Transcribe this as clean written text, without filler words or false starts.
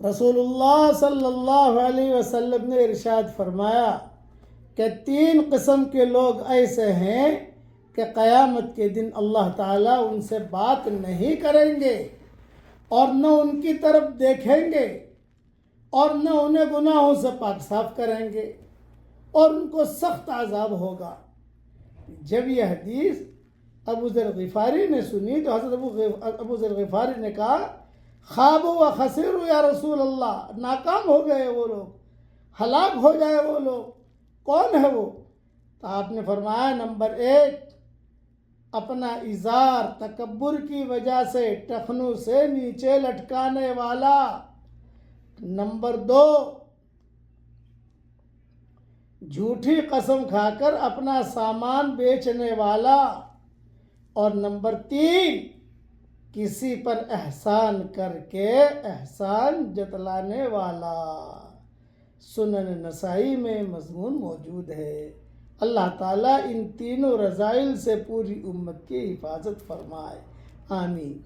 رسول اللہ صلی اللہ علیہ وسلم نے ارشاد فرمایا کہ 3 قسم کے لوگ ایسے ہیں کہ قیامت کے دن اللہ تعالیٰ ان سے بات نہیں کریں گے اور نہ ان کی طرف دیکھیں گے اور نہ انہیں گناہوں سے پاک صاف کریں گے اور ان کو سخت عذاب ہوگا۔ جب یہ حدیث ابو ذر غفاری نے سنی تو حضرت ابو ذر غفاری نے کہا خوابوا و خسروا یا رسول اللہ، ناکام ہو گئے وہ لوگ، ہلاک ہو جائے وہ لوگ، کون ہے وہ؟ تو آپ نے فرمایا نمبر 1 اپنا ازار تکبر کی وجہ سے ٹخنوں سے نیچے لٹکانے والا، نمبر 2 جھوٹی قسم کھا کر اپنا سامان بیچنے والا، اور نمبر 3 کسی پر احسان کر کے احسان جتلانے والا۔ سنن نسائی میں مضمون موجود ہے۔ اللہ تعالیٰ ان تینوں رذائل سے پوری امت کی حفاظت فرمائے، آمین۔